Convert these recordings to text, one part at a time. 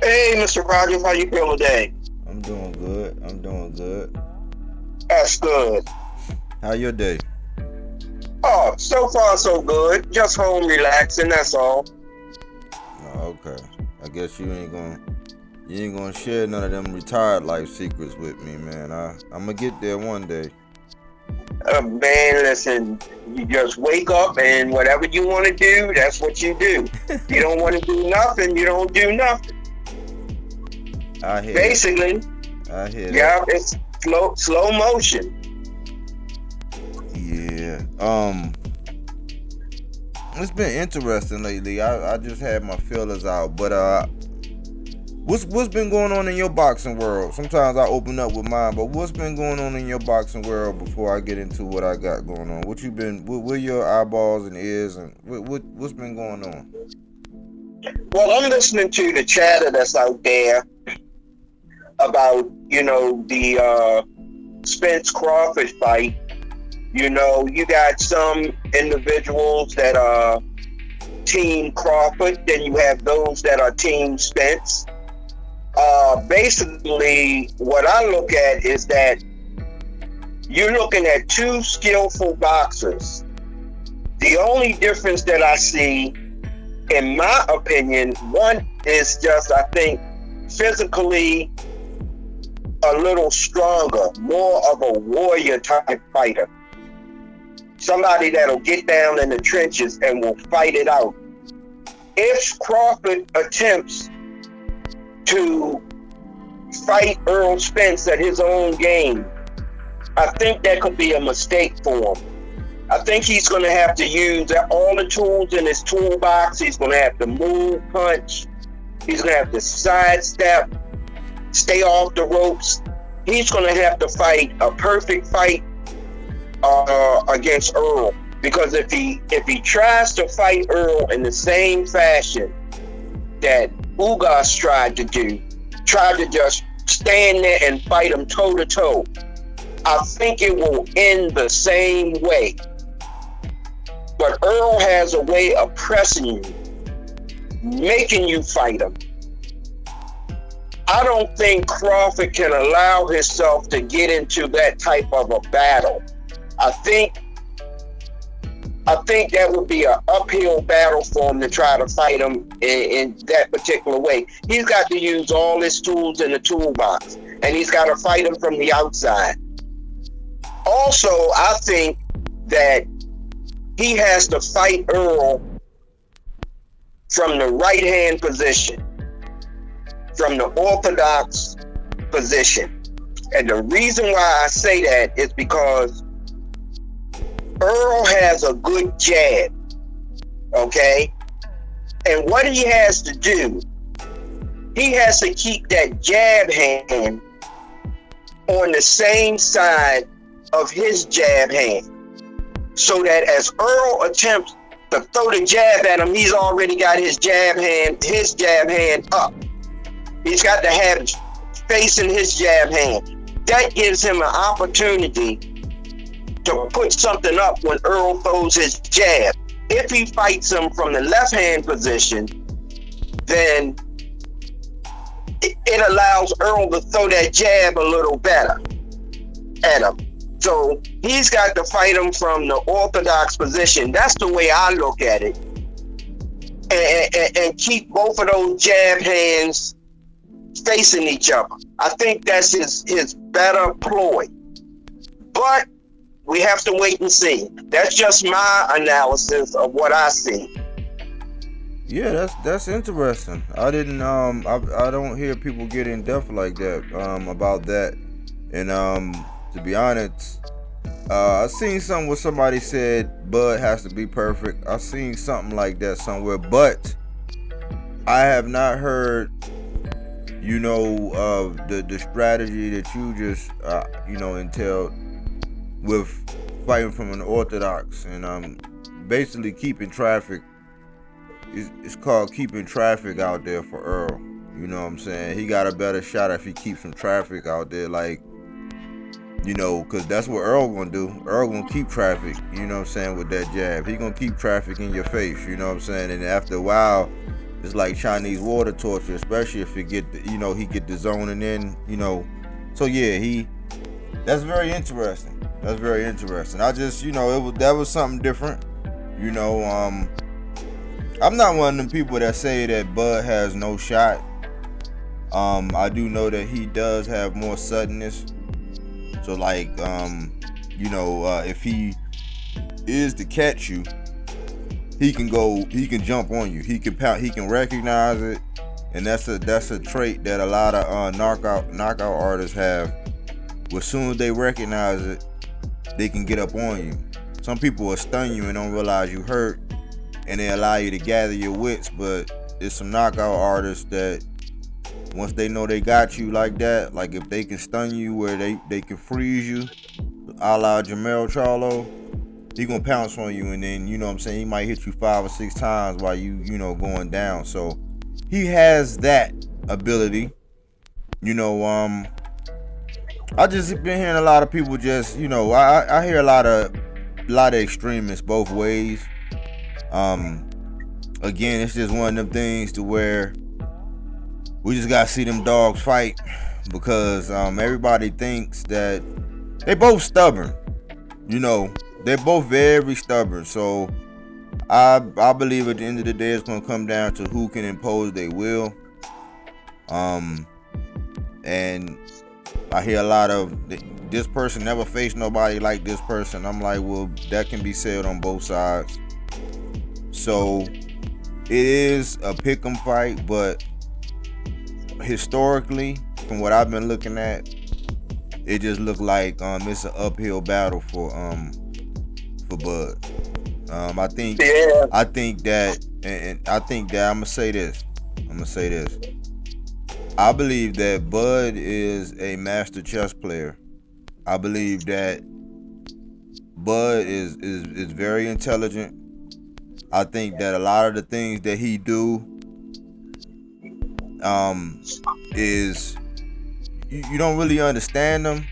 Hey, Mr. Rogers, how you feel today? I'm doing good. I'm doing good. That's good. How your day? Oh, so far so good. Just home relaxing, that's all. Oh, okay. I guess you ain't gonna share none of them retired life secrets with me, man. I'm gonna get there one day. Man, listen, you just wake up and whatever you want to do, that's what you do. You don't want to do nothing, you don't do nothing. I hear that. Basically, I hear that. yeah, it's slow motion. Yeah. It's been interesting lately. I just had my feelers out, but what's been going on in your boxing world? Sometimes I open up with mine, but what's been going on in your boxing world before I get into what I got going on? Where your eyeballs and ears, and what's been going on? Well, I'm listening to the chatter that's out there about, the Spence Crawford fight. You got some individuals that are Team Crawford, then you have those that are Team Spence. Basically, what I look at is that you're looking at two skillful boxers. The only difference that I see, in my opinion, one is just, I think, physically a little stronger, more of a warrior type fighter. Somebody that'll get down in the trenches and will fight it out. If Crawford attempts to fight Earl Spence at his own game, I think that could be a mistake for him. I think he's going to have to use all the tools in his toolbox. He's going to have to move, punch. He's going to have to sidestep, stay off the ropes. He's going to have to fight a perfect fight against Earl, because if he tries to fight Earl in the same fashion that Ugas tried to just stand there and fight him toe to toe, I think it will end the same way. But Earl has a way of pressing you, making you fight him. I don't think Crawford can allow himself to get into that type of a battle. I think that would be an uphill battle for him to try to fight him in that particular way. He's got to use all his tools in the toolbox, and he's got to fight him from the outside. Also, I think that he has to fight Earl from the right hand position, from the orthodox position. And the reason why I say that is because Earl has a good jab, okay? And what he has to do, he has to keep that jab hand on the same side of his jab hand, so that as Earl attempts to throw the jab at him, he's already got his jab hand up. He's got to have it facing his jab hand. That gives him an opportunity to put something up when Earl throws his jab. If he fights him from the left hand position, then it allows Earl to throw that jab a little better at him. So he's got to fight him from the orthodox position. That's the way I look at it. And keep both of those jab hands facing each other. I think that's his better ploy. But we have to wait and see. That's just my analysis of what I see. Yeah, that's interesting. I didn't I don't hear people get in depth like that about that. And to be honest, I seen something where somebody said Bud has to be perfect. I seen something like that somewhere, but I have not heard the strategy that you just entailed with fighting from an orthodox and basically keeping traffic. It's called keeping traffic out there for Earl. You know what I'm saying? He got a better shot if he keeps some traffic out there, like, because that's what Earl gonna do. Earl gonna keep traffic, you know what I'm saying, with that jab. He gonna keep traffic in your face, you know what I'm saying? And after a while, it's like Chinese water torture, especially if it get the, he get the zoning in, So yeah, that's very interesting. That's very interesting. I just, that was something different. I'm not one of them people that say that Bud has no shot. I do know that he does have more suddenness. So like, if he is to catch you, he can jump on you. He can recognize it, and that's a trait that a lot of knockout artists have. As soon as they recognize it, they can get up on you. Some people will stun you and don't realize you hurt, and they allow you to gather your wits. But there's some knockout artists that once they know they got you like that, like if they can stun you where they can freeze you, a la Jamel Charlo, he gonna pounce on you, and then he might hit you 5 or 6 times while you going down. So he has that ability. I just been hearing a lot of people just I hear a lot of extremists both ways. Again, it's just one of them things to where we just gotta see them dogs fight, because everybody thinks that they both stubborn. They're both very stubborn. So I believe at the end of the day it's gonna come down to who can impose their will. And I hear a lot of this person never faced nobody like this person. I'm like, well, that can be said on both sides. So it is a pick'em fight, but historically, from what I've been looking at, it just looked like it's an uphill battle for Bud. I think that, and I think that I'm gonna say this. I believe that Bud is a master chess player. I believe that Bud is very intelligent. I think that a lot of the things that he do is you don't really understand them,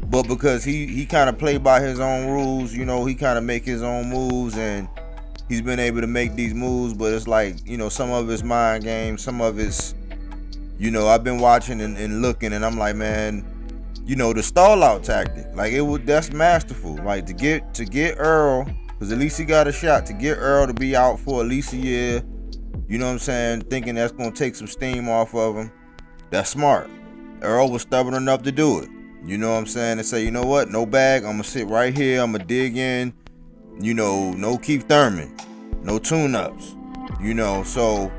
but because he kind of play by his own rules, he kind of make his own moves, and he's been able to make these moves. But it's like, some of it's mind games, some of it's, I've been watching and looking, and I'm like, man, the stall out tactic, like that's masterful. Like to get Earl, because at least he got a shot to get Earl to be out for at least a year. You know what I'm saying? Thinking that's gonna take some steam off of him. That's smart. Earl was stubborn enough to do it. You know what I'm saying? And say, you know what? No bag. I'm gonna sit right here. I'm gonna dig in. No Keith Thurman, no tune-ups. So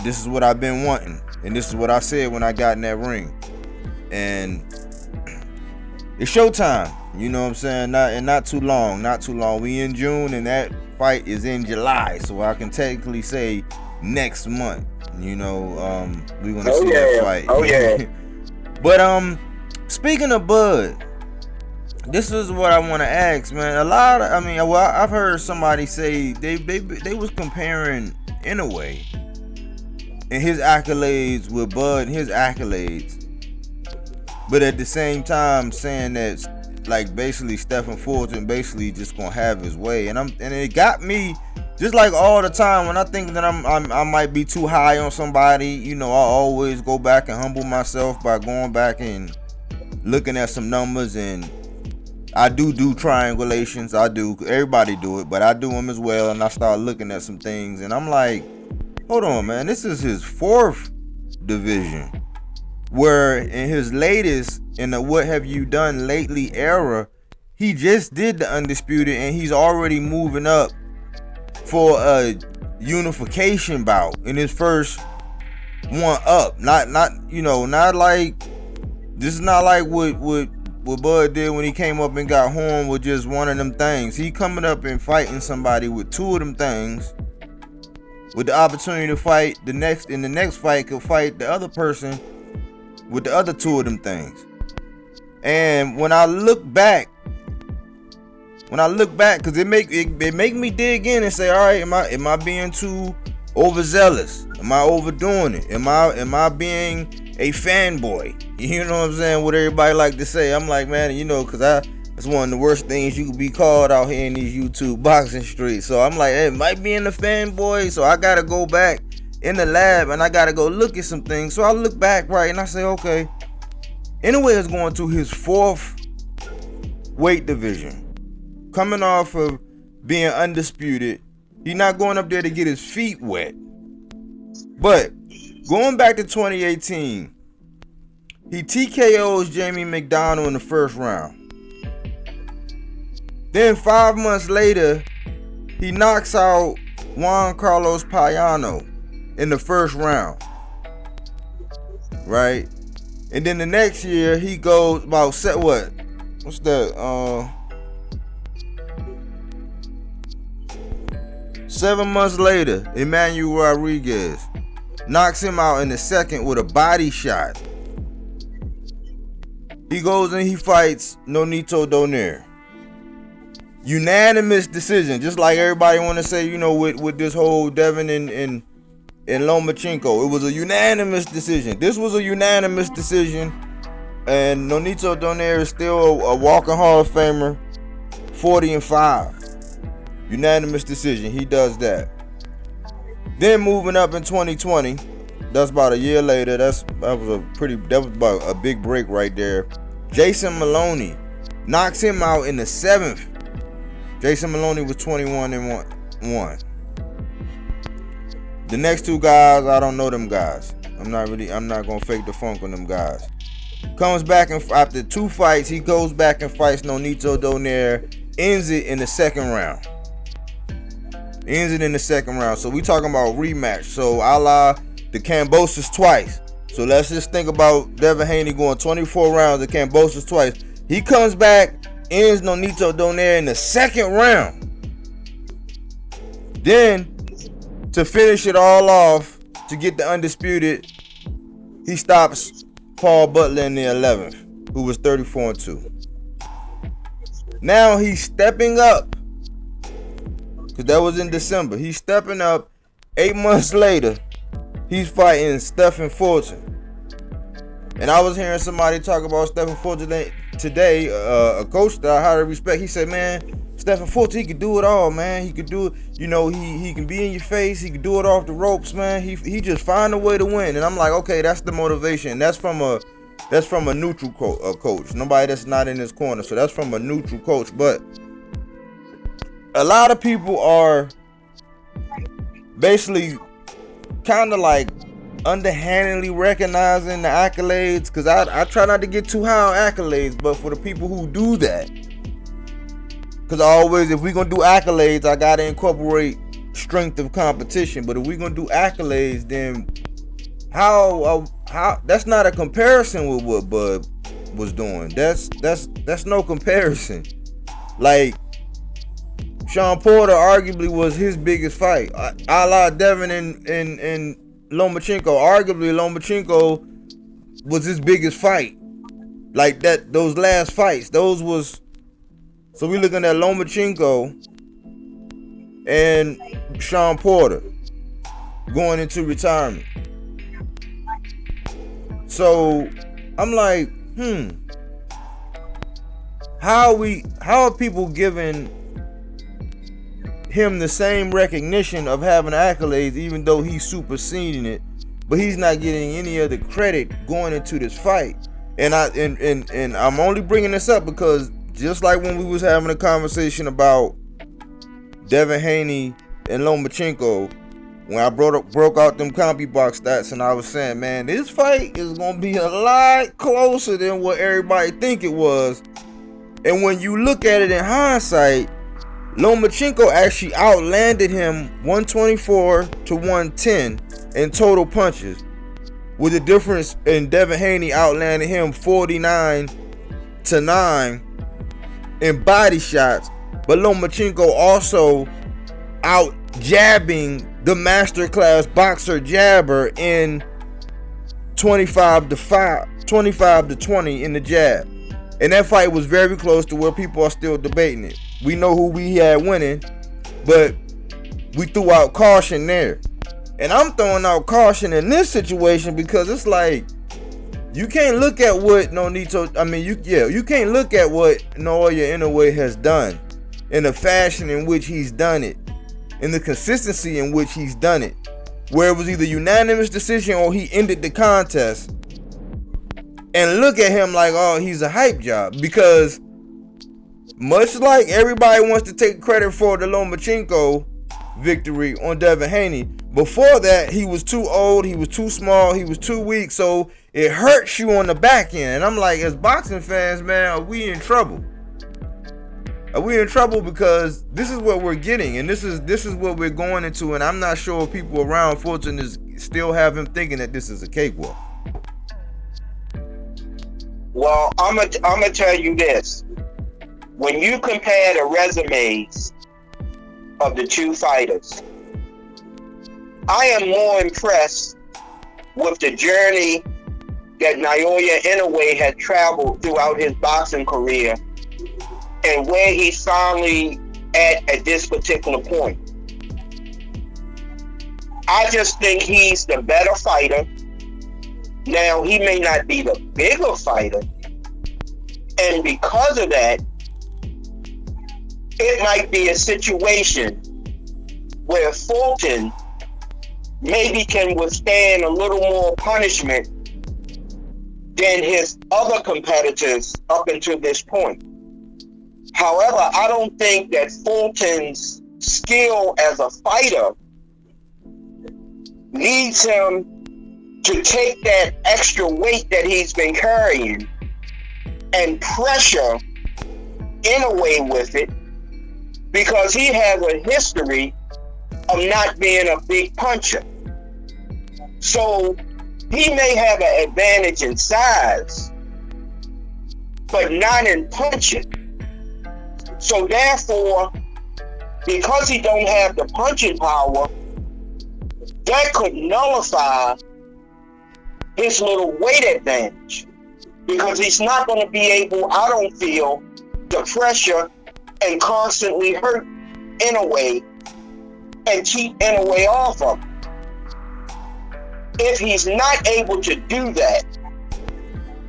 this is what I've been wanting, and this is what I said when I got in that ring. And it's showtime. You know what I'm saying? Not too long. We in June, and that fight is in July, so I can technically say next month. We're gonna see that fight. Oh yeah. But speaking of Bud, this is what I want to ask, man. I've heard somebody say they was comparing Inoue and his accolades with Bud and his accolades, but at the same time saying that, like, basically Stephen Fulton basically just gonna have his way, and it got me, just like all the time when I think that I might be too high on somebody. I always go back and humble myself by going back and looking at some numbers, and I do triangulations. I do. Everybody do it, but I do them as well. And I start looking at some things, and I'm like, hold on, man. This is his 4th division, where in his latest, in the What Have You Done Lately era, he just did the Undisputed, and he's already moving up for a unification bout in his first one up. Not like, this is not like what Bud did when he came up and got Horn with just one of them things. He coming up and fighting somebody with 2 of them things, with the opportunity to fight in the next fight could fight the other person with the other 2 of them things. And when I look back, because it make me dig in and say, all right, am I being too overzealous? Am I overdoing it? Am I being a fanboy? You know what I'm saying? What everybody like to say. I'm like, man, because that's one of the worst things you could be called out here in these YouTube boxing streets. So I'm like, hey, might be in the fanboy. So I gotta go back in the lab and I gotta go look at some things. So I look back, right, and I say, okay, Inoue is going to his 4th weight division, coming off of being undisputed. He's not going up there to get his feet wet. But going back to 2018, he TKOs Jamie McDonald in the 1st round. Then 5 months later, he knocks out Juan Carlos Payano in the 1st round. Right? And then the next year, he goes about what's that? 7 months later, Emmanuel Rodriguez knocks him out in the 2nd with a body shot. He goes and he fights Nonito Donaire. Unanimous decision, just like everybody want to say, with this whole Devin and Lomachenko. It was a unanimous decision. This was a unanimous decision. And Nonito Donaire is still a walking Hall of Famer, 40-5. Unanimous decision. He does that. Then moving up in 2020, that's about a year later. That was about a big break right there. Jason Maloney knocks him out in the 7th. Jason Maloney was 21-1. The next 2 guys, I don't know them guys. I'm not gonna fake the funk on them guys. Comes back and after 2 fights, he goes back and fights Nonito Donaire, ends it in the 2nd round. So we talking about rematch. So a la the Cambosos twice. So let's just think about Devin Haney going 24 rounds of Cambosos twice. He comes back, ends Nonito Donaire in the 2nd round. Then, to finish it all off, to get the undisputed, he stops Paul Butler in the 11th, who was 34-2. Now he's stepping up, because that was in December. He's stepping up. 8 months later, he's fighting Stephen Fulton. And I was hearing somebody talk about Stephen Fulton today, a coach that I highly respect. He said, man, Stephen Fulton, he could do it all, man. He could do it, he can be in your face. He could do it off the ropes, man. He just find a way to win. And I'm like, okay, that's the motivation. That's from a neutral coach. Nobody that's not in his corner. So that's from a neutral coach. But a lot of people are basically kind of like underhandedly recognizing the accolades, because I try not to get too high on accolades, but for the people who do that, because if we're gonna do accolades, I gotta incorporate strength of competition. But if we're gonna do accolades, then how that's not a comparison with what Bud was doing. That's no comparison. Like, Sean Porter arguably was his biggest fight. A la Devin and Lomachenko. Arguably, Lomachenko was his biggest fight. Like that, those last fights, those was. So we looking at Lomachenko and Sean Porter going into retirement. So I'm like, how are people giving him the same recognition of having accolades, even though he's superseding it, but he's not getting any of the credit going into this fight? And I'm only bringing this up because just like when we was having a conversation about Devin Haney and Lomachenko, when I broke out them CompuBox stats, and I was saying, man, this fight is gonna be a lot closer than what everybody think it was. And when you look at it in hindsight, Lomachenko actually outlanded him 124-110 in total punches, with the difference in Devin Haney outlanding him 49-9 in body shots. But Lomachenko also out jabbing the masterclass boxer jabber in 25-20 in the jab. And that fight was very close to where people are still debating it. We know who we had winning, but we threw out caution there. And I'm throwing out caution in this situation because it's like, you can't look at what you can't look at what Naoya Inoue has done in the fashion in which he's done it, in the consistency in which he's done it, where it was either unanimous decision or he ended the contest, and look at him like, oh, he's a hype job. Because much like everybody wants to take credit for the Lomachenko victory on Devin Haney, before that he was too old, he was too small, he was too weak, so it hurts you on the back end. And I'm like, as boxing fans, man, are we in trouble? Are we in trouble? Because this is what we're getting, and this is what we're going into, and I'm not sure if people around Fulton is still have him thinking that this is a cakewalk. Well, I'm gonna tell you this. When you compare the resumes of the two fighters, I am more impressed with the journey that Naoya Inoue had traveled throughout his boxing career and where he's finally at this particular point. I just think he's the better fighter. Now, he may not be the bigger fighter, and because of that, it might be a situation where Fulton maybe can withstand a little more punishment than his other competitors up until this point. However, I don't think that Fulton's skill as a fighter leads him to take that extra weight that he's been carrying and pressure Inoue with it, because he has a history of not being a big puncher. So he may have an advantage in size, but not in punching. So therefore, because he don't have the punching power, that could nullify his little weight advantage, because he's not going to be able, I don't feel, to pressure and constantly hurt Inoue and keep Inoue off of him. If he's not able to do that,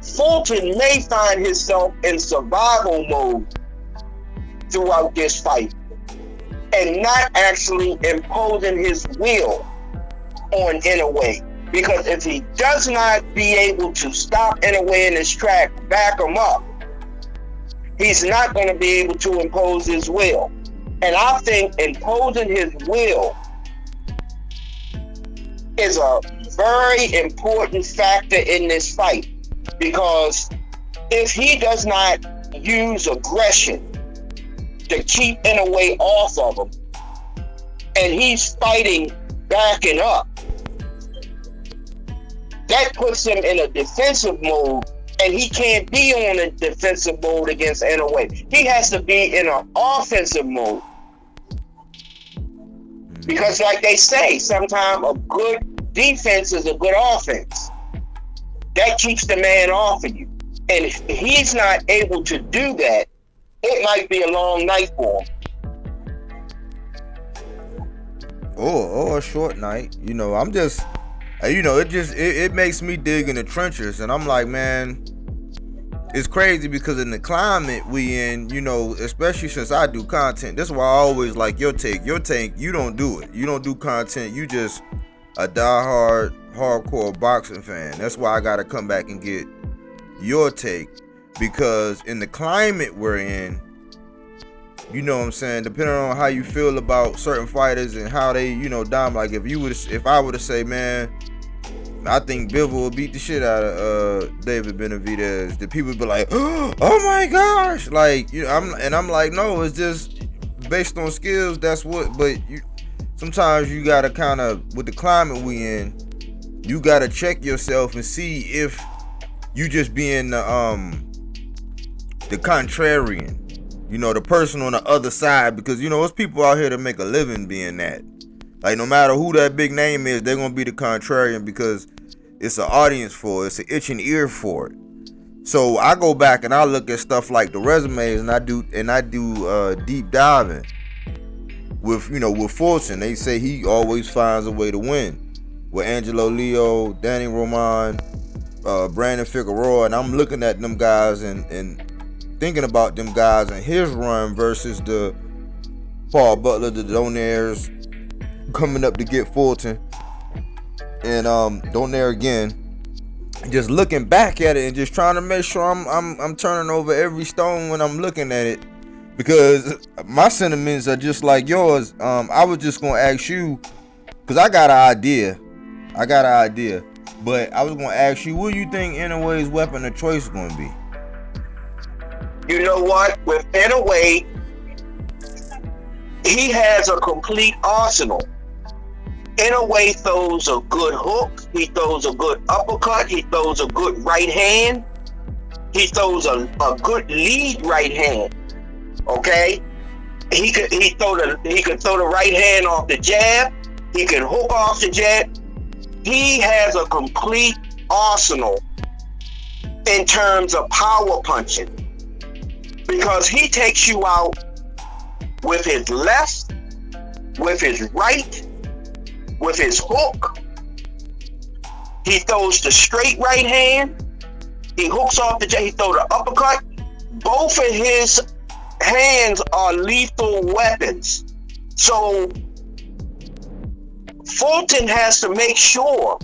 Fulton may find himself in survival mode throughout this fight and not actually imposing his will on Inoue. Because if he does not be able to stop Inoue in his track, back him up, he's not going to be able to impose his will. And I think imposing his will is a very important factor in this fight. Because if he does not use aggression to keep Inoue off of him, and he's fighting backing up, that puts him in a defensive mode, and he can't be on a defensive mode against Inoue. He has to be in an offensive mode. Because like they say, sometimes a good defense is a good offense. That keeps the man off of you. And if he's not able to do that, it might be a long night for him. Or a short night. You know, I'm just, you know, it makes me dig in the trenches, and I'm like, man, it's crazy because in the climate we in, you know, especially since I do content, that's why I always like your take. Your take, you don't do it. You don't do content. You just a diehard, hardcore boxing fan. That's why I gotta come back and get your take, because in the climate we're in, you know what I'm saying, depending on how you feel about certain fighters and how they, you know, dominate. Like if I would have say, man, I think Bivol will beat the shit out of David Benavidez, the people would be like, oh my gosh, like, you know, I'm like, no, it's just based on skills. That's what. But sometimes you gotta kind of, with the climate we in, you gotta check yourself and see if you just being the contrarian, you know, the person on the other side, because, you know, there's people out here that make a living being that. Like, no matter who that big name is, they're gonna be the contrarian because it's an audience for it. It's an itching ear for it. So I go back and I look at stuff like the resumes, and I do deep diving with, you know, with Fulton. They say he always finds a way to win. With Angelo Leo, Danny Roman, Brandon Figueroa, and I'm looking at them guys and thinking about them guys and his run versus the Paul Butler, the Donaires coming up to get Fulton. And don't there again. Just looking back at it and just trying to make sure I'm turning over every stone when I'm looking at it, because my sentiments are just like yours. I was just gonna ask you, cause I got an idea, but I was gonna ask you, what do you think Inoue's weapon of choice is gonna be? You know what? With Inoue, he has a complete arsenal. Inoue throws a good hook. He throws a good uppercut. He throws a good right hand. He throws a good lead right hand. Okay, he could throw the right hand off the jab. He can hook off the jab. He has a complete arsenal in terms of power punching, because he takes you out with his left, with his right, with his hook. He throws the straight right hand. He hooks off the jab. He throws the uppercut. Both of his hands are lethal weapons. So Fulton has to make sure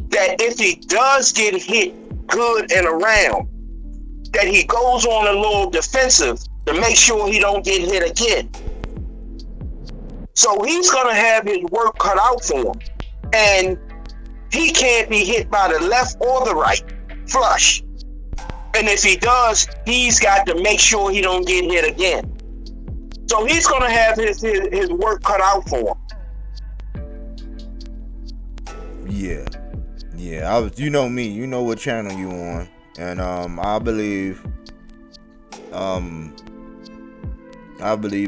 that if he does get hit good and around, that he goes on a little defensive to make sure he don't get hit again. So he's gonna have his work cut out for him, and he can't be hit by the left or the right flush. And if he does, he's got to make sure he don't get hit again. So he's gonna have his work cut out for him. Yeah. I was, you know me, you know what channel you on, and I believe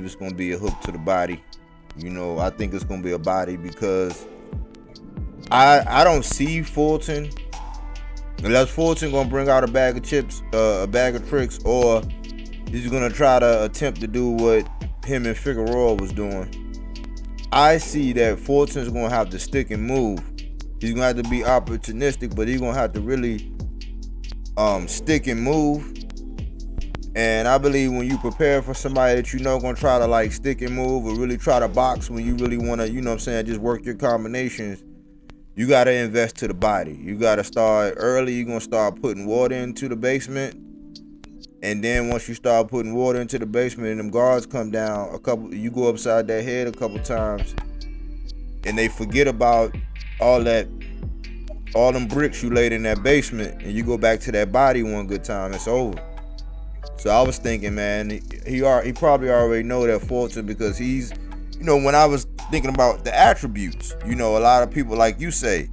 it's gonna be a hook to the body. You know, I think it's gonna be a body, because I don't see Fulton, unless Fulton gonna bring out a bag of chips, a bag of tricks, or he's gonna try to attempt to do what him and Figueroa was doing. I see that Fulton's gonna have to stick and move. He's gonna have to be opportunistic, but he's gonna have to really stick and move. And I believe when you prepare for somebody that you know gonna try to like stick and move or really try to box, when you really wanna, you know what I'm saying, just work your combinations, you gotta invest to the body. You gotta start early. You're gonna start putting water into the basement. And then once you start putting water into the basement and them guards come down, you go upside that head a couple times, and they forget about all them bricks you laid in that basement, and you go back to that body one good time, it's over. So I was thinking, man, he probably already know that Fulton, because he's, you know, when I was thinking about the attributes, you know, a lot of people, like you say,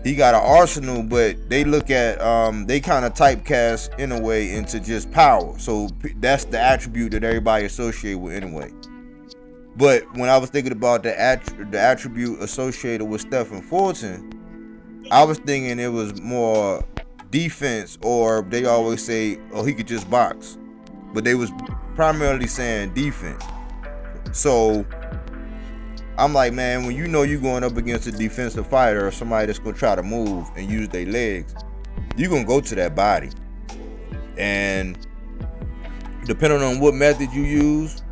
he got an arsenal, but they look at, they kind of typecast Inoue into just power. So that's the attribute that everybody associate with Inoue. But when I was thinking about the attribute associated with Stephen Fulton, I was thinking it was more defense, or they always say, oh, he could just box, but they was primarily saying defense. So I'm like, man, when you know you're going up against a defensive fighter or somebody that's gonna try to move and use their legs, you're gonna go to that body. And depending on what method you use,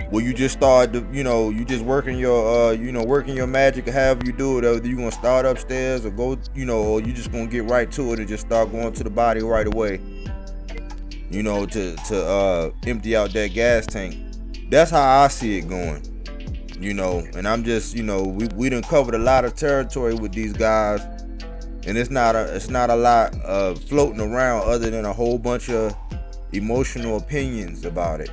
well, you just start to, you know, you just working your working your magic, or however you do it, whether you gonna start upstairs or go, you know, or you just gonna get right to it and just start going to the body right away, you know, to empty out that gas tank. That's how I see it going, you know. And I'm just, you know, we done covered a lot of territory with these guys, and it's not a lot floating around other than a whole bunch of emotional opinions about it.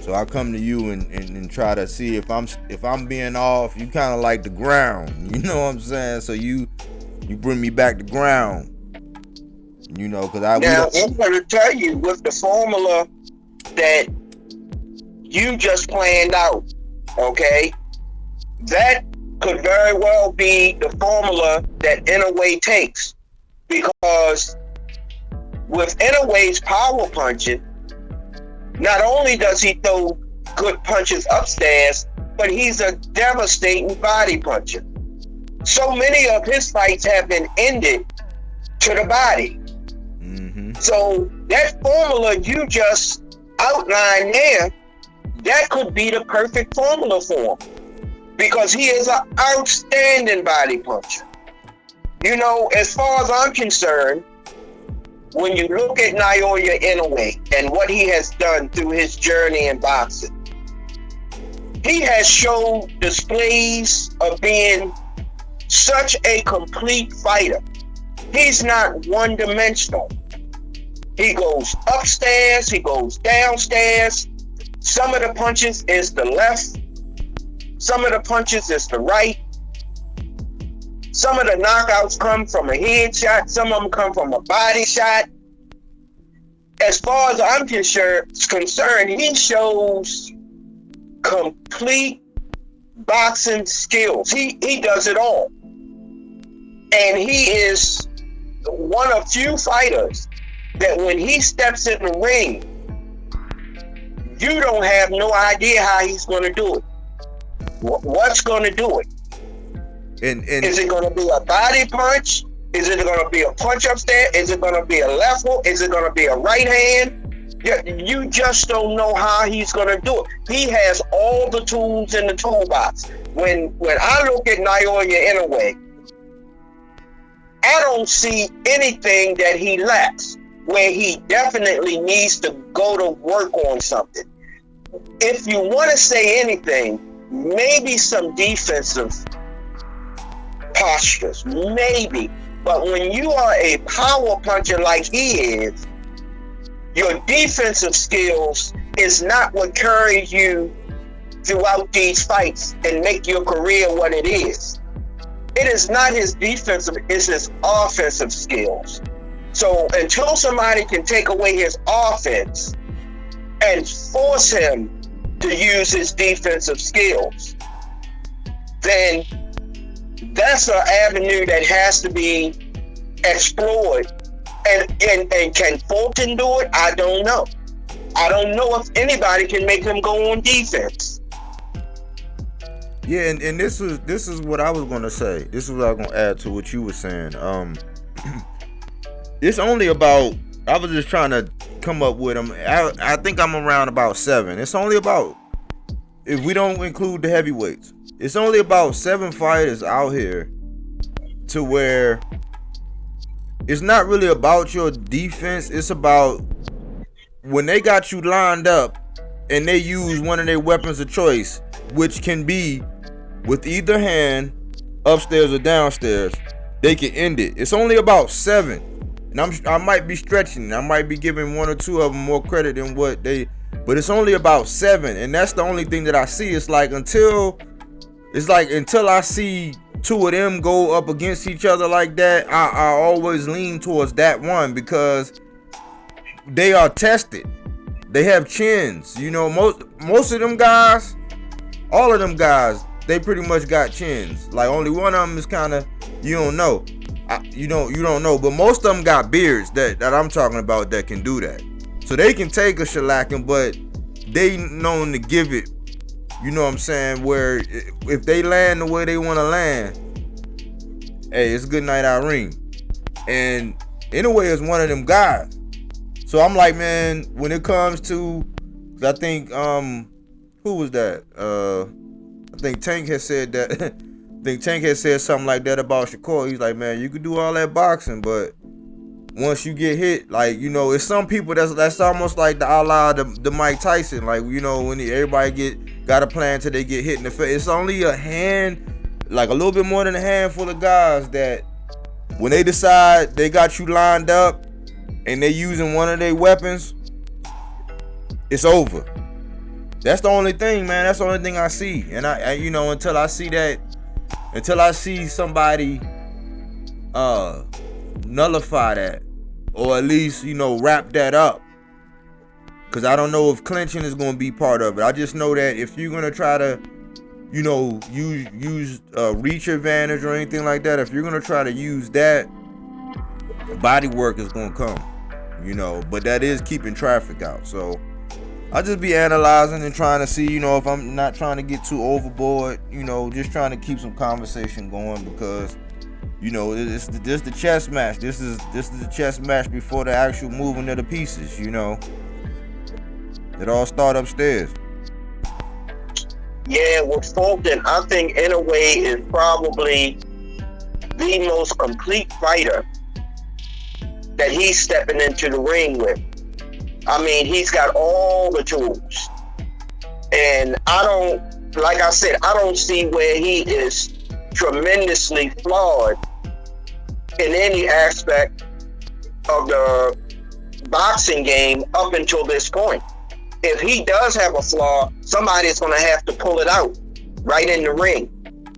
So I come to you and try to see if I'm being off. You kind of like the ground, you know what I'm saying? So you bring me back to ground, you know, because I'm going to tell you, with the formula that you just planned out, okay, that could very well be the formula that Inoue takes, because with Inoue's power punching, not only does he throw good punches upstairs, but he's a devastating body puncher. So many of his fights have been ended to the body. Mm-hmm. So that formula you just outlined there, that could be the perfect formula for him. because he is an outstanding body puncher. You know, as far as I'm concerned, when you look at Naoya Inoue and what he has done through his journey in boxing, he has shown displays of being such a complete fighter. He's not one-dimensional. He goes upstairs, he goes downstairs. Some of the punches is the left, some of the punches is the right. Some of the knockouts come from a head shot, some of them come from a body shot. As far as I'm concerned, he shows complete boxing skills. He does it all. And he is one of few fighters that when he steps in the ring, you don't have no idea how he's going to do it. What's going to do it? And is it going to be a body punch? Is it going to be a punch upstairs? Is it going to be a left hook? Is it going to be a right hand? You just don't know how he's going to do it. He has all the tools in the toolbox. When I look at Naoya Inoue, I don't see anything that he lacks where he definitely needs to go to work on something. If you want to say anything, maybe some defensive postures, maybe. But when you are a power puncher like he is, your defensive skills is not what carries you throughout these fights and make your career what it is. It is not his defensive, it's his offensive skills. So until somebody can take away his offense and force him to use his defensive skills, then that's an avenue that has to be explored. And can Fulton do it? I don't know. I don't know if anybody can make him go on defense. Yeah, and this is what I was gonna say. This is what I was gonna add to what you were saying. It's only about, I was just trying to come up with them. I think I'm around about 7. It's only about, if we don't include the heavyweights, it's only about 7 fighters out here to where it's not really about your defense. It's about when they got you lined up and they use one of their weapons of choice, which can be with either hand, upstairs or downstairs, they can end it. It's only about 7. And I might be stretching. I might be giving 1 or 2 of them more credit than what they, but it's only about 7. And that's the only thing that I see. It's like until I see 2 of them go up against each other like that, I always lean towards that one because they are tested. They have chins. You know, most of them guys, all of them guys, they pretty much got chins. Like only one of them is kind of, you don't know. You don't know. But most of them got beards that I'm talking about that can do that. So they can take a shellacking, but they known to give it. You know what I'm saying? Where if they land the way they want to land, hey, it's good night, Irene. And Inoue is one of them guys. So I'm like, man, when it comes to, I think, who was that? I think Tank had said that. I think Tank had said something like that about Shakur. He's like, man, you could do all that boxing, but once you get hit, like, you know, it's some people that's almost like the a la the Mike Tyson. Like, you know, when everybody got a plan till they get hit in the face. It's only a hand, like a little bit more than a handful of guys that when they decide they got you lined up and they using one of their weapons, it's over. That's the only thing, man. That's the only thing I see. And I you know, until I see somebody nullify that, or at least, you know, wrap that up, because I don't know if clinching is going to be part of it. I just know that if you're going to try to, you know, use reach advantage or anything like that, if you're going to try to use that, body work is going to come, you know, but that is keeping traffic out. So I just be analyzing and trying to see, you know, if I'm not trying to get too overboard, you know, just trying to keep some conversation going, because, you know, this the chess match. This is the chess match before the actual moving of the pieces, you know. It all start upstairs. Yeah, with Fulton, I think Inoue is probably the most complete fighter that he's stepping into the ring with. I mean, he's got all the tools. And like I said, I don't see where he is tremendously flawed in any aspect of the boxing game up until this point. If he does have a flaw, somebody's going to have to pull it out right in the ring,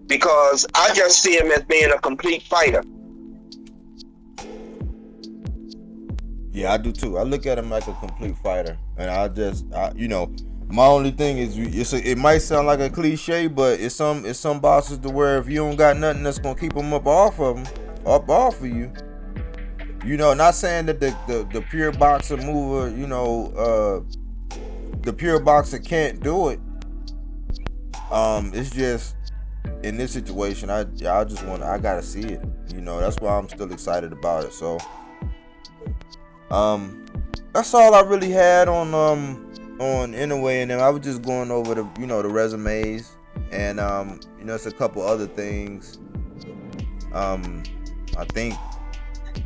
because I just see him as being a complete fighter. Yeah, I do too. I look at him like a complete fighter, and my only thing is it might sound like a cliche, but it's some bosses to where if you don't got nothing that's gonna keep them up off of you. Not saying that the pure boxer mover, the pure boxer can't do it. It's just in this situation, I gotta see it. That's why I'm still excited about it. So, that's all I really had on Inoue, and then I was just going over the resumes, and it's a couple other things. I think,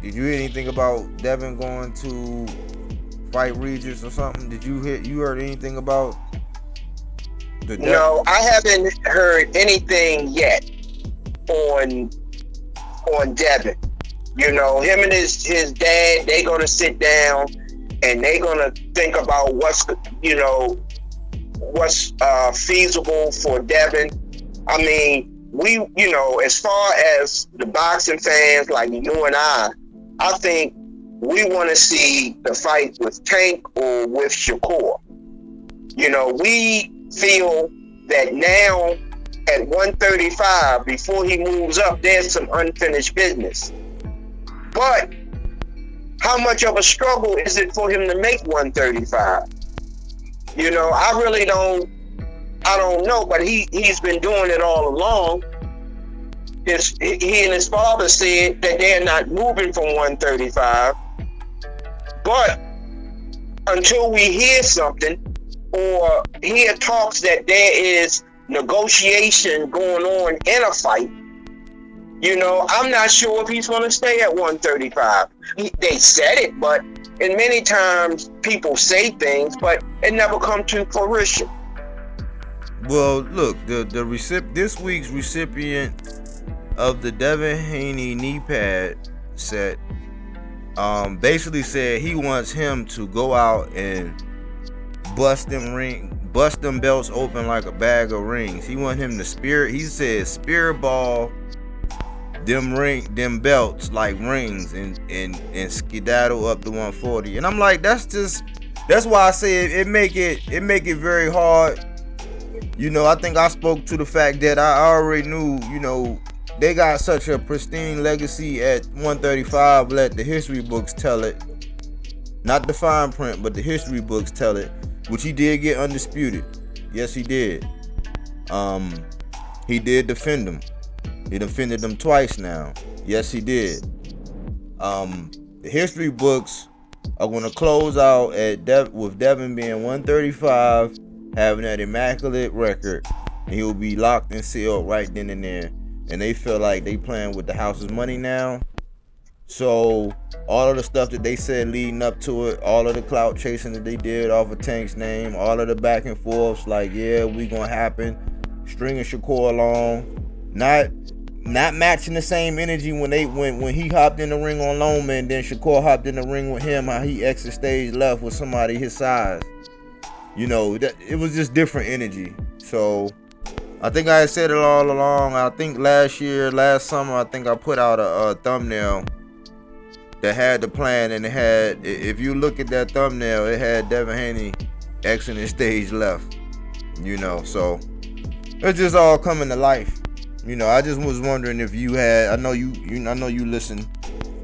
did you hear anything about Devin going to fight Regis or something? You heard anything about the Devin? No, I haven't heard anything yet on Devin. Him and his dad, they gonna sit down and they gonna think about what's feasible for Devin. I mean, we, as far as the boxing fans like you and I think we want to see the fight with Tank or with Shakur. We feel that now at 135, before he moves up, there's some unfinished business. But how much of a struggle is it for him to make 135? I don't know, but he's been doing it all along. He and his father said that they're not moving from 135. But until we hear something or hear talks that there is negotiation going on in a fight, I'm not sure if he's going to stay at 135. They said it, but and many times people say things, but it never come to fruition. Well, look, this week's recipient of the Devin Haney knee pad set basically said he wants him to go out and bust them belts open like a bag of rings. He want him to spirit ball them belts like rings and skedaddle up to 140. And I'm like, that's why I say it make it very hard. I think I spoke to the fact that I already knew, they got such a pristine legacy at 135. Let the history books tell it. Not the fine print, but the history books tell it. Which he did get undisputed. Yes, he did. He did defend them. He defended them twice now. Yes, he did. The history books are going to close out with Devin being 135, having that immaculate record, and he'll be locked and sealed right then and there. And they feel like they playing with the house's money now. So all of the stuff that they said leading up to it, all of the clout chasing that they did off of Tank's name, all of the back and forths, like, yeah, we gonna happen, stringing Shakur along, not matching the same energy when he hopped in the ring on Loma, and then Shakur hopped in the ring with him, how he exit stage left with somebody his size. That it was just different energy. So I think I had said it all along. I think last summer, I think I put out a thumbnail that had the plan, and it had, if you look at that thumbnail, it had Devin Haney exiting stage left. So it's just all coming to life. I just was wondering if you had. I know you listen,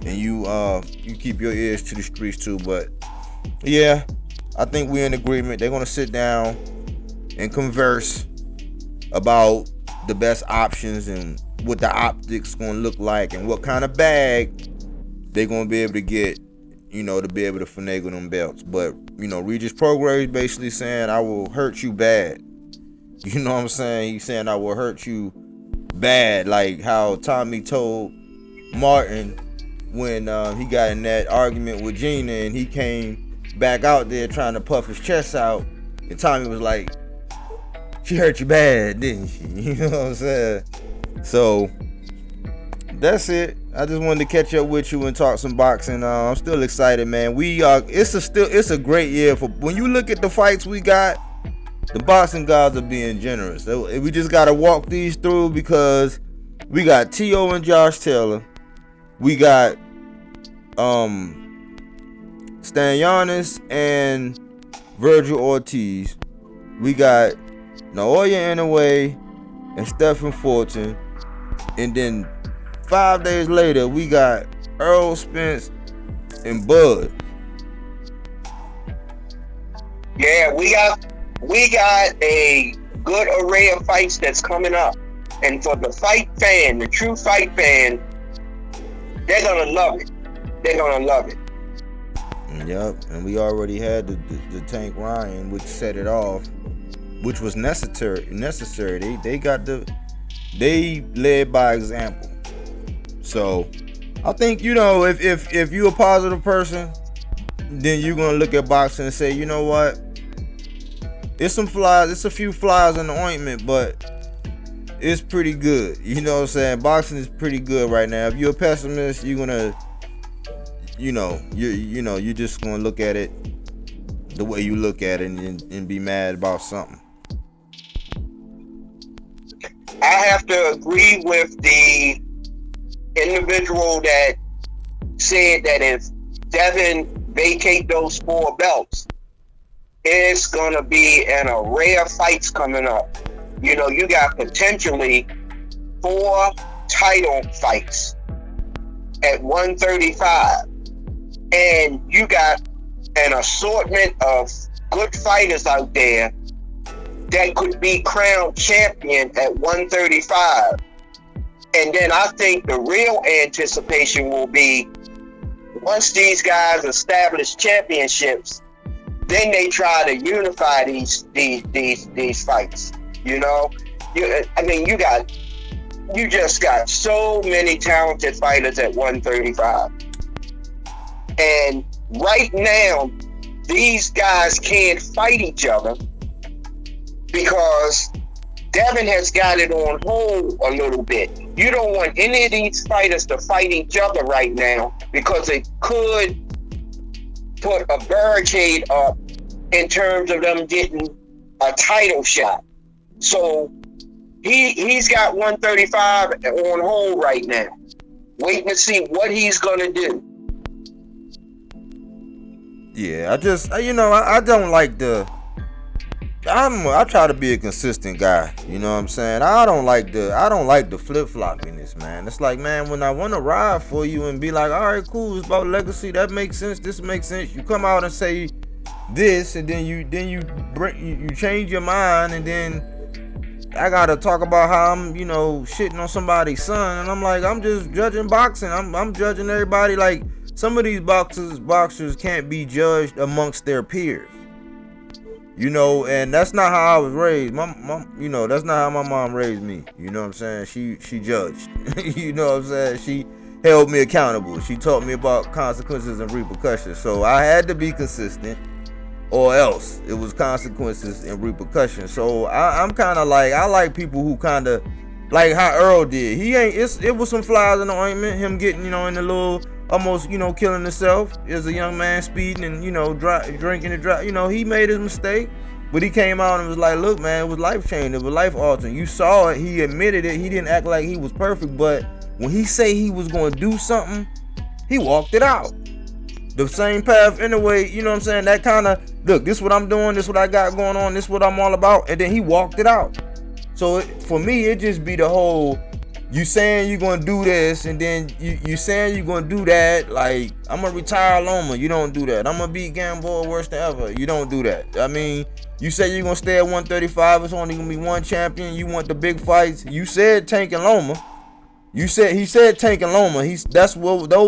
and you keep your ears to the streets too. But yeah, I think we're in agreement. They're gonna sit down and converse about the best options and what the optics gonna look like and what kind of bag they're gonna be able to get, to be able to finagle them belts. But Regis Prograis basically saying, I will hurt you bad. You know what I'm saying? He's saying I will hurt you bad, like how Tommy told Martin when he got in that argument with Gina and he came back out there trying to puff his chest out, and Tommy was like, she hurt you bad, didn't she? You know what I'm saying? So that's it. I just wanted to catch up with you and talk some boxing. I'm still excited, man. It's a great year for when you look at the fights we got. The boxing gods are being generous. So we just gotta walk these through because we got T.O. and Josh Taylor. We got Stanionis and Virgil Ortiz. We got Naoya Inoue and Stephen Fulton. And then 5 days later, we got Earl Spence and Bud. Yeah, we got a good array of fights that's coming up. And for the fight fan, the true fight fan, they're going to love it. They're going to love it. Yep, and we already had the Tank Ryan, which set it off, which was necessary. They led by example. So I think, if you're a positive person, then you're gonna look at boxing and say, you know what? It's a few flies in the ointment, but it's pretty good. You know what I'm saying? Boxing is pretty good right now. If you're a pessimist, you're gonna, you're just gonna look at it the way you look at it and be mad about something. I have to agree with the individual that said that if Devin vacate those 4 belts, it's going to be an array of fights coming up. You got potentially 4 title fights at 135. And you got an assortment of good fighters out there that could be crowned champion at 135. And then I think the real anticipation will be once these guys establish championships, then they try to unify these fights. You just got so many talented fighters at 135. And right now, these guys can't fight each other because Devin has got it on hold a little bit. You don't want any of these fighters to fight each other right now because it could put a barricade up in terms of them getting a title shot. So he's got 135 on hold right now, waiting to see what he's gonna do. Yeah, I don't like I try to be a consistent guy. You know what I'm saying? I don't like the flip-floppiness, man. It's like, man, when I want to ride for you and be like, all right, cool, it's about legacy, that makes sense, this makes sense. You come out and say this, and then you change your mind, and then I gotta talk about how I'm, shitting on somebody's son, and I'm like, I'm just judging boxing. I'm judging everybody. Like, some of these boxers can't be judged amongst their peers. And that's not how I was raised. My that's not how my mom raised me. You know what I'm saying? She judged. You know what I'm saying? She held me accountable. She taught me about consequences and repercussions. So I had to be consistent, or else it was consequences and repercussions. So I'm kind of like, I like people who kind of like how Earl did. It was some flies in the ointment. Him getting, in a little, almost, killing himself as a young man, speeding and, drinking and drive. He made his mistake, but he came out and was like, look, man, it was life changing. It was life altering. You saw it. He admitted it. He didn't act like he was perfect, but when he say he was going to do something, he walked it out. The same path anyway, you know what I'm saying? That kind of, look, this is what I'm doing, this is what I got going on, this is what I'm all about, and then he walked it out. So for me, it just be the whole, you saying you're gonna do this, and then you saying you're gonna do that. Like, I'm gonna retire Loma, you don't do that. I'm gonna beat Gamboa worse than ever, you don't do that. I mean, you say you're gonna stay at 135, it's only gonna be one champion, you want the big fights. You said Tank and Loma. He said Tank and Loma. Those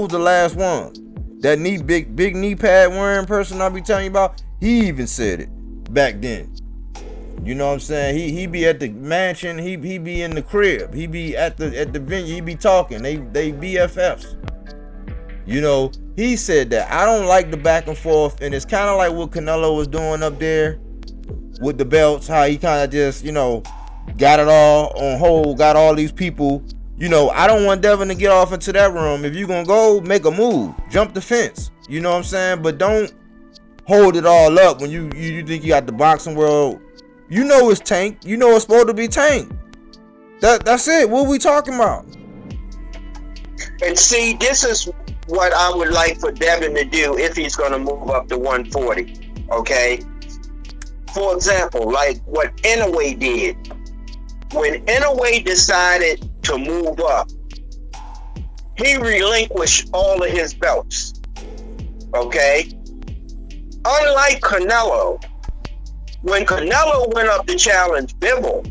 the last ones. That big knee pad wearing person I be telling you about, he even said it back then. You know what I'm saying? He be at the mansion. He be in the crib. He be at the venue. He be talking. They BFFs. You know, he said that I don't like the back and forth, and it's kind of like what Canelo was doing up there with the belts. How he kind of just, you know, got it all on hold, got all these people. You know, I don't want Devin to get off into that room. If you gonna go, make a move, jump the fence. You know what I'm saying? But don't hold it all up when you think you got the boxing world. You know it's tanked. You know it's supposed to be tanked. That's it. What we talking about? And see, this is what I would like for Devin to do if he's going to move up to 140. Okay? For example, like what Inoue did. When Inoue decided to move up, he relinquished all of his belts. Okay? Unlike Canelo, when Canelo went up to challenge Bivol,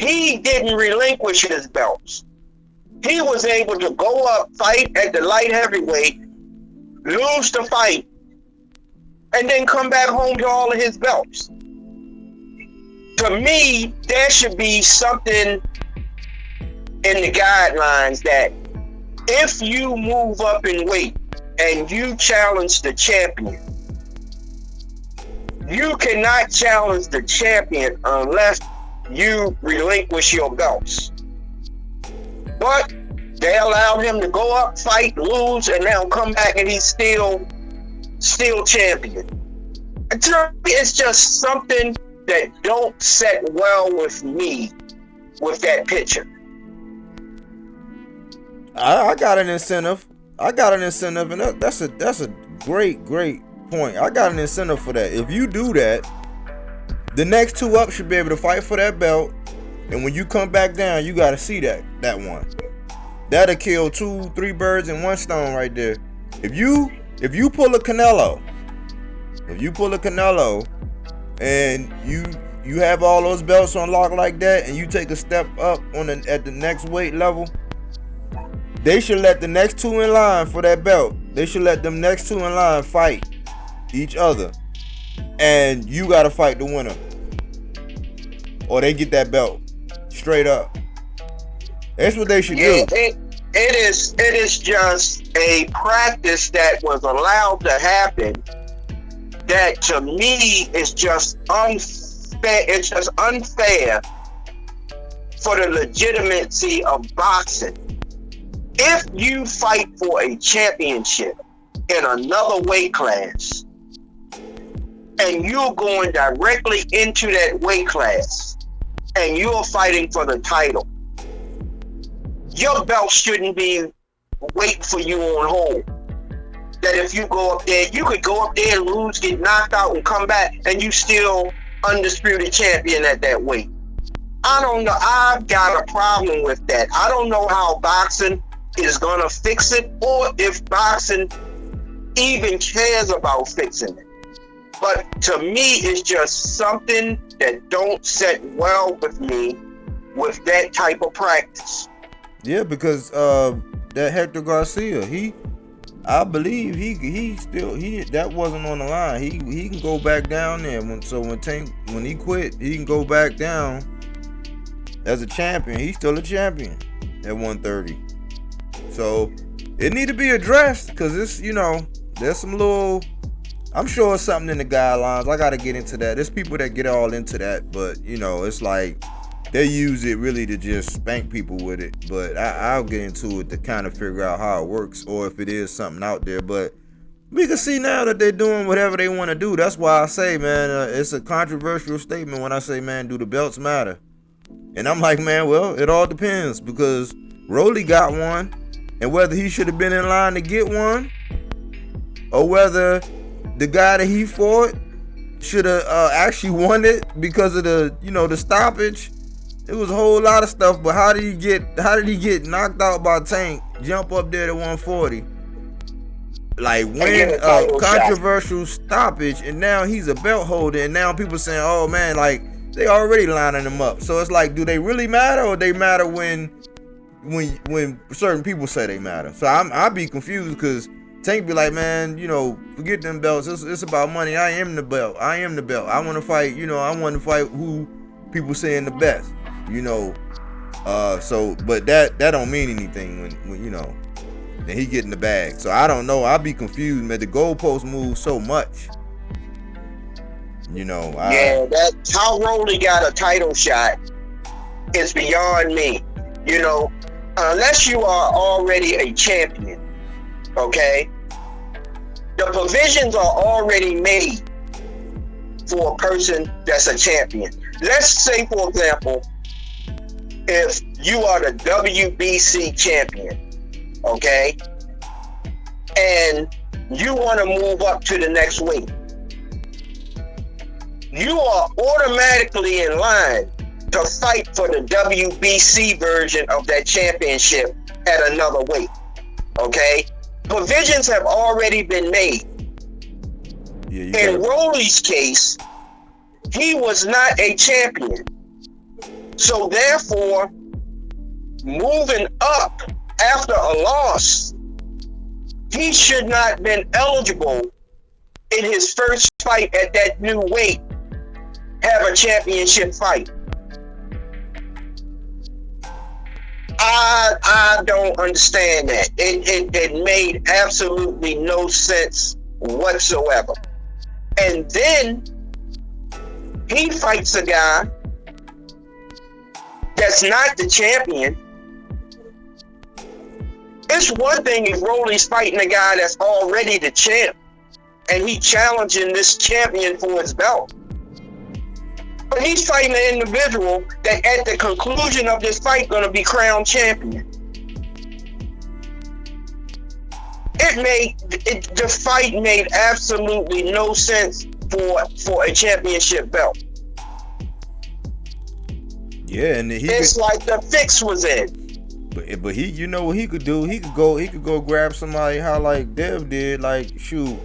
he didn't relinquish his belts. He was able to go up, fight at the light heavyweight, lose the fight, and then come back home to all of his belts. To me, there should be something in the guidelines that if you move up in weight and you challenge the champion, you cannot challenge the champion unless you relinquish your belts. But they allowed him to go up, fight, lose, and now come back and he's still champion. It's just something that don't set well with me with that picture. I got an incentive. And that's a great point. I got an incentive for that. If you do that, the next two up should be able to fight for that belt. And when you come back down, you got to see that one. That'll kill 2-3 birds in one stone right there. If you pull a Canelo, and you have all those belts on lock like that, and you take a step up at the next weight level, they should let the next two in line for that belt. They should let them next two in line fight each other, and you got to fight the winner, or they get that belt straight up. That's what they should do. It is just a practice that was allowed to happen that to me is just unfair. It's just unfair for the legitimacy of boxing. If you fight for a championship in another weight class and you're going directly into that weight class and you're fighting for the title, your belt shouldn't be waiting for you on hold. That if you go up there, you could go up there and lose, get knocked out, and come back, and you still undisputed champion at that weight. I don't know. I've got a problem with that. I don't know how boxing is going to fix it, or if boxing even cares about fixing it. But to me, it's just something that don't set well with me with that type of practice. Yeah, because that Hector Garcia, I believe he still that wasn't on the line. He can go back down there when he quit, he can go back down as a champion. He's still a champion at 130. So it need to be addressed, because it's, you know, there's some little, I'm sure it's something in the guidelines. I gotta get into that. There's people that get all into that, but you know, it's like they use it really to just spank people with it. But I'll get into it to kind of figure out how it works, or if it is something out there. But we can see now that they're doing whatever they want to do. That's why I say, man, it's a controversial statement when I say, man, do the belts matter? And I'm like, man, well, it all depends, because Rolly got one, and whether he should have been in line to get one, or whether the guy that he fought should have actually won it because of the stoppage. It was a whole lot of stuff, but how did he get knocked out by Tank, jump up there to 140, like win a controversial stoppage, and now he's a belt holder, and now people saying, oh man, like they already lining him up. So it's like, do they really matter, or they matter when certain people say they matter? So I'd be confused, because Tank be like, man, you know, forget them belts. It's about money. I am the belt. I am the belt. I want to fight. You know, I want to fight who people saying the best. You know, so but that don't mean anything when you know. Then he get in the bag. So I don't know. I'll be confused, man. The goalpost moves so much. You know. That how Rolly got a title shot is beyond me. You know, unless you are already a champion, okay? The provisions are already made for a person that's a champion. Let's say, for example, if you are the WBC champion, okay, and you want to move up to the next weight, you are automatically in line to fight for the WBC version of that championship at another weight, okay? Provisions have already been made. In Rolly's case, he was not a champion. So therefore, moving up after a loss, he should not have been eligible in his first fight at that new weight, have a championship fight. I don't understand that. It made absolutely no sense whatsoever. And then he fights a guy that's not the champion. It's one thing if Rolly's fighting a guy that's already the champ and he challenging this champion for his belt. But he's fighting an individual that at the conclusion of this fight gonna be crowned champion. The fight made absolutely no sense for a championship belt. Yeah, and it's like the fix was in. But he, you know what he could do? He could go grab somebody how like Dev did. Like shoot.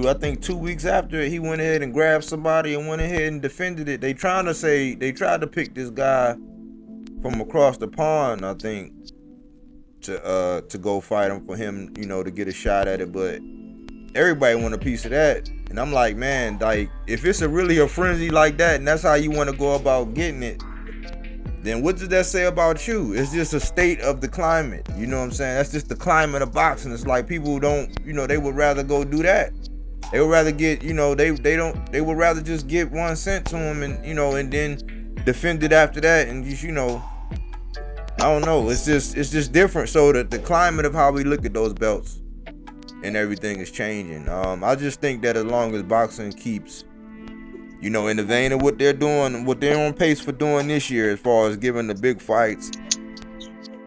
I think 2 weeks after he went ahead and grabbed somebody and went ahead and defended it. They tried to pick this guy from across the pond, I think, to go fight him for him, you know, to get a shot at it. But everybody want a piece of that, and I'm like, man, like if it's really a frenzy like that, and that's how you want to go about getting it, then what does that say about you? It's just a state of the climate. You know what I'm saying? That's just the climate of boxing. It's like people don't, you know, they would rather go do that. They would rather get, you know, they would rather just get one sent to them and, you know, and then defend it after that. And just, you know, I don't know. It's just different. So the climate of how we look at those belts and everything is changing. I just think that as long as boxing keeps, you know, in the vein of what they're doing, what they're on pace for doing this year, as far as giving the big fights,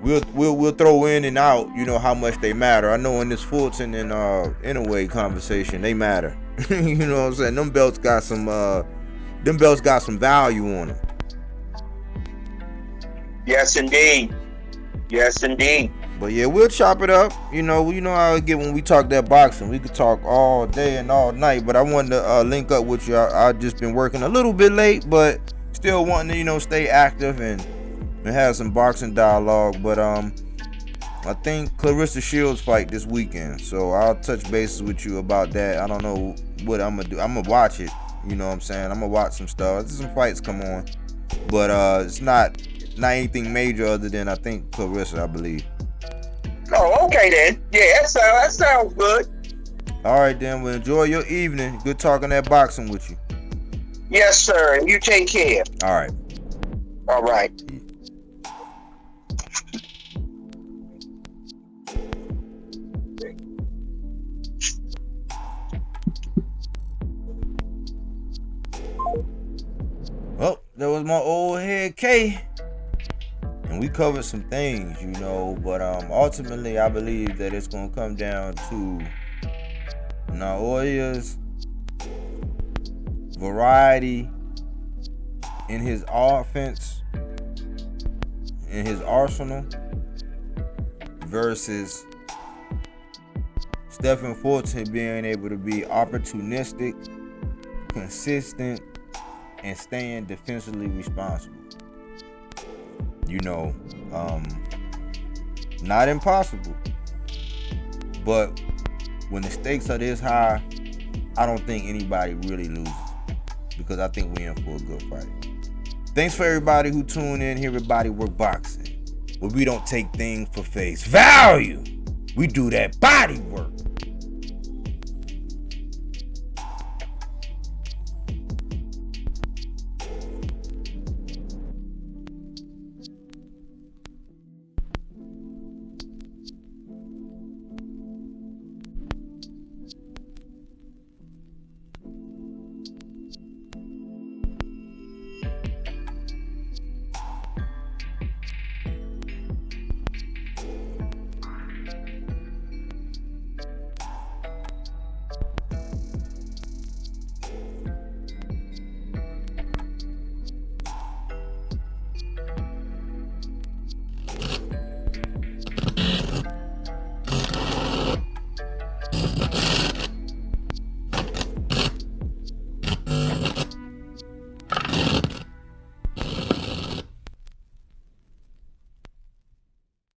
we'll throw in and out, you know, how much they matter. I know in this Fulton and Inoue conversation, they matter. You know what I'm saying? Them belts got some value on them. Yes, indeed. Yes, indeed. But yeah, we'll chop it up. You know how it get when we talk that boxing. We could talk all day and all night. But I wanted to link up with you. I just been working a little bit late, but still wanting to, you know, stay active and have some boxing dialogue. But I think Clarissa Shields fight this weekend, so I'll touch bases with you about that. I don't know what I'm gonna do. I'm gonna watch it. You know what I'm saying? I'm gonna watch some stuff. There's some fights come on, but it's not anything major other than I think Clarissa, I believe. Oh, okay then. Yeah, that sounds good. All right then. Well, enjoy your evening. Good talking that boxing with you. Yes, sir. And you take care. All right. All right. Well, that was my old head K. And we covered some things, you know, but ultimately I believe that it's gonna come down to Naoya's variety in his offense, in his arsenal, versus Stephen Fulton being able to be opportunistic, consistent, and staying defensively responsible. You know, not impossible, but when the stakes are this high, I don't think anybody really loses, because I think we're in for a good fight. Thanks for everybody who tuned in here at BodyWorkBoxing, where we don't take things for face value. We do that body work.